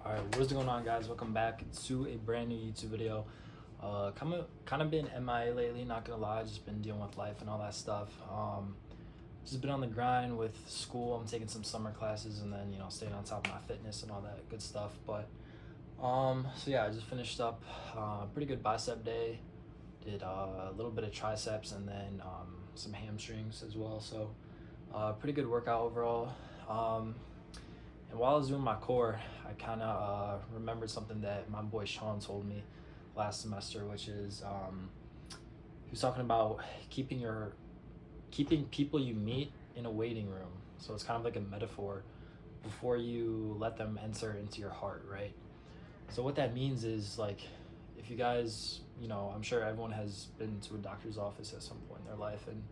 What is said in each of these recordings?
Alright, what's going on, guys? Welcome back to a brand new YouTube video. Kind of been MIA lately, not gonna lie, just been dealing with life and all that stuff. Just been on the grind with school. I'm taking some summer classes and then, staying on top of my fitness and all that good stuff. But so yeah, I just finished up pretty good bicep day. Did a little bit of triceps and then some hamstrings as well. So pretty good workout overall. And while I was doing my core, I kind of remembered something that my boy Sean told me last semester, which is he was talking about keeping people you meet in a waiting room. So it's kind of like a metaphor before you let them enter into your heart, right? So what that means is, like, if you guys, I'm sure everyone has been to a doctor's office at some point in their life, and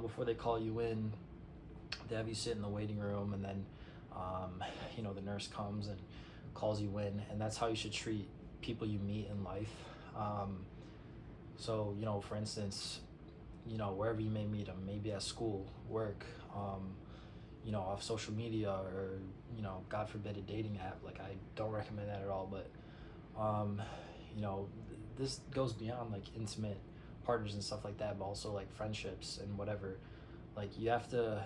before they call you in, they have you sit in the waiting room, and then the nurse comes and calls you in, and that's how you should treat people you meet in life. So for instance, wherever you may meet them, maybe at school, work, off social media, or God forbid, a dating app. Like, I don't recommend that at all, but this goes beyond like intimate partners and stuff like that, but also like friendships and whatever. Like, you have to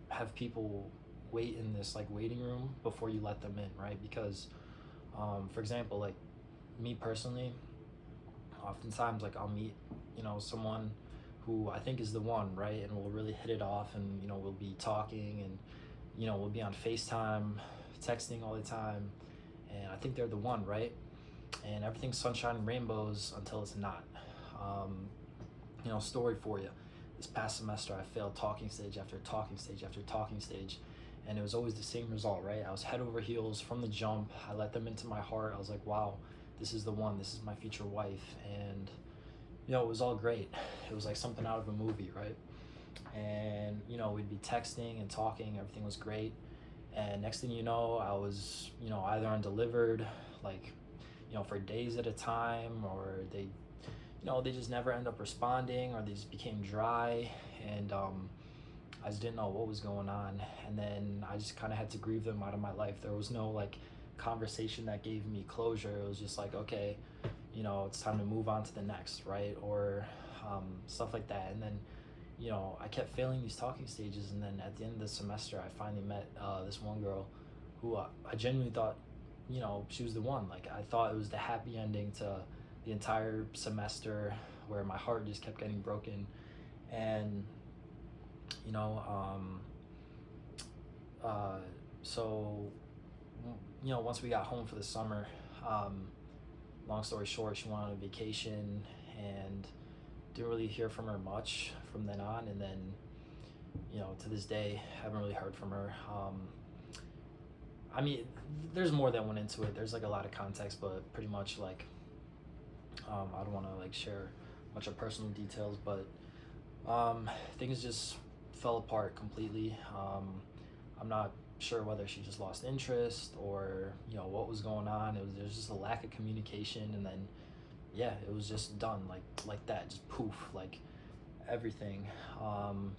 have people wait in this like waiting room before you let them in, right? Because for example, like me personally, oftentimes, like, I'll meet someone who I think is the one, right? And we'll really hit it off, and we'll be talking, and we'll be on FaceTime, texting all the time, and I think they're the one, right? And everything's sunshine and rainbows until it's not. Story for you: this past semester, I failed talking stage after talking stage after talking stage, and it was always the same result, right? I was head over heels from the jump. I let them into my heart. I was like, wow, this is the one. This is my future wife. And it was all great. It was like something out of a movie, right? And we'd be texting and talking. Everything was great. And next thing you know, I was either undelivered, like for days at a time, or they just never end up responding, or they just became dry, and I just didn't know what was going on. And then I just kind of had to grieve them out of my life. There was no like conversation that gave me closure. It was just like, okay, it's time to move on to the next, right? Or stuff like that. And then I kept failing these talking stages, and then at the end of the semester, I finally met this one girl who I genuinely thought she was the one. Like, I thought it was the happy ending to the entire semester, where my heart just kept getting broken. And so once we got home for the summer, long story short, she went on a vacation, and didn't really hear from her much from then on. And then to this day, haven't really heard from her. I mean, there's more that went into it. There's like a lot of context, but pretty much, like, I don't want to like share much of personal details, but things just fell apart completely. I'm not sure whether she just lost interest, or what was going on. There's just a lack of communication, and then it was just done like that, just poof, like everything. And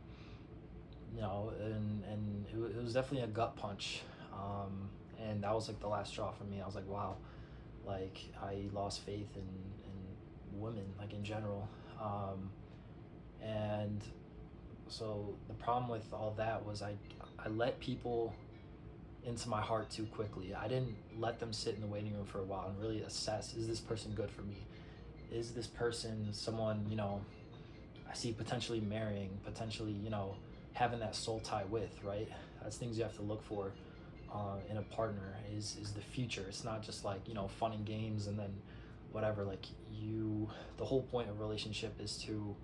it was definitely a gut punch, and that was like the last straw for me. I was like, wow, like, I lost faith in women, like, in general. And so the problem with all that was I let people into my heart too quickly. I didn't let them sit in the waiting room for a while and really assess, is this person good for me? Is this person someone I see potentially marrying, potentially having that soul tie with, right? That's things you have to look for in a partner, is the future. It's not just like fun and games and then whatever. Like, the whole point of a relationship is to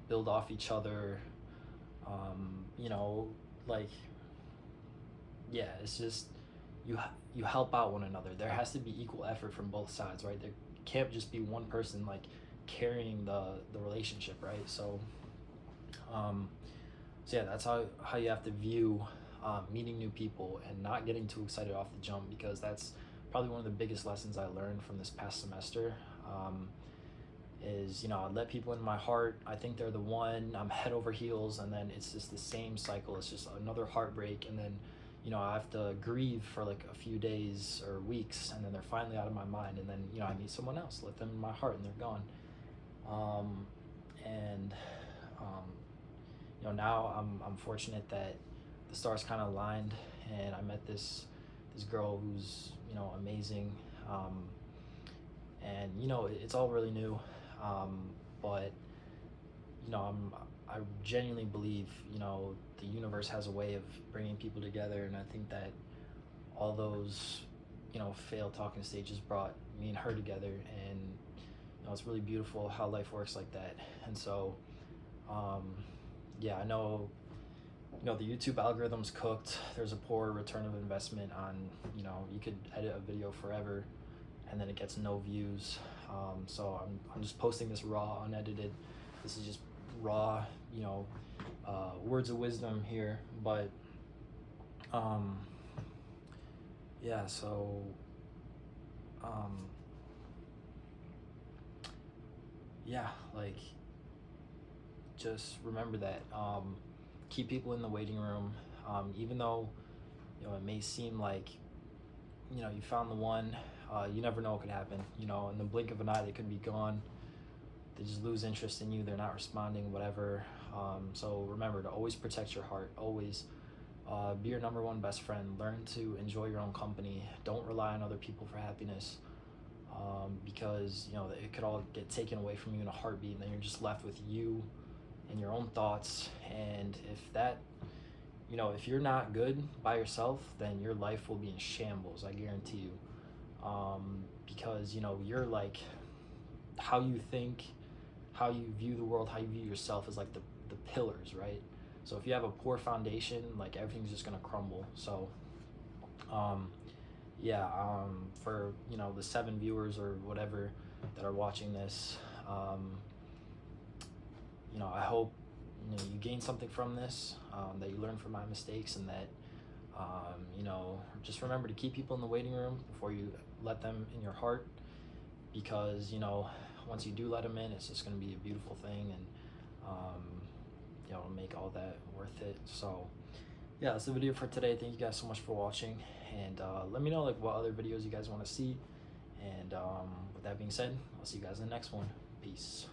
build off each other. It's just you help out one another. There has to be equal effort from both sides, right? There can't just be one person like carrying the relationship, right? So that's how you have to view meeting new people, and not getting too excited off the jump, because that's probably one of the biggest lessons I learned from this past semester. Is I let people in my heart. I think they're the one. I'm head over heels, and then it's just the same cycle. It's just another heartbreak, and then I have to grieve for like a few days or weeks, and then they're finally out of my mind, and then I meet someone else, let them in my heart, and they're gone. And now I'm fortunate that the stars kind of aligned, and I met this girl who's amazing. And it's all really new, but I genuinely believe the universe has a way of bringing people together, and I think that all those failed talking stages brought me and her together, and it's really beautiful how life works like that. And so I know the YouTube algorithm's cooked. There's a poor return of investment on you could edit a video forever and then it gets no views. So I'm just posting this raw, unedited. This is just raw words of wisdom here, but like, just remember that, keep people in the waiting room, even though it may seem like you found the one. You never know what could happen. In the blink of an eye they could be gone. They just lose interest in you, they're not responding, whatever. So remember to always protect your heart, always be your number one best friend. Learn to enjoy your own company. Don't rely on other people for happiness, because it could all get taken away from you in a heartbeat, and then you're just left with you and your own thoughts. And if you're not good by yourself, then your life will be in shambles, I guarantee you. Because you're like, how you think, how you view the world, how you view yourself is like the pillars, right? So if you have a poor foundation, like, everything's just gonna crumble. So for the 7 viewers or whatever that are watching this, I hope you gain something from this, that you learn from my mistakes, and that just remember to keep people in the waiting room before you let them in your heart, because once you do let them in, it's just going to be a beautiful thing, and it'll make all that worth it. So that's the video for today. Thank you guys so much for watching, and let me know like what other videos you guys want to see. And with that being said, I'll see you guys in the next one. Peace.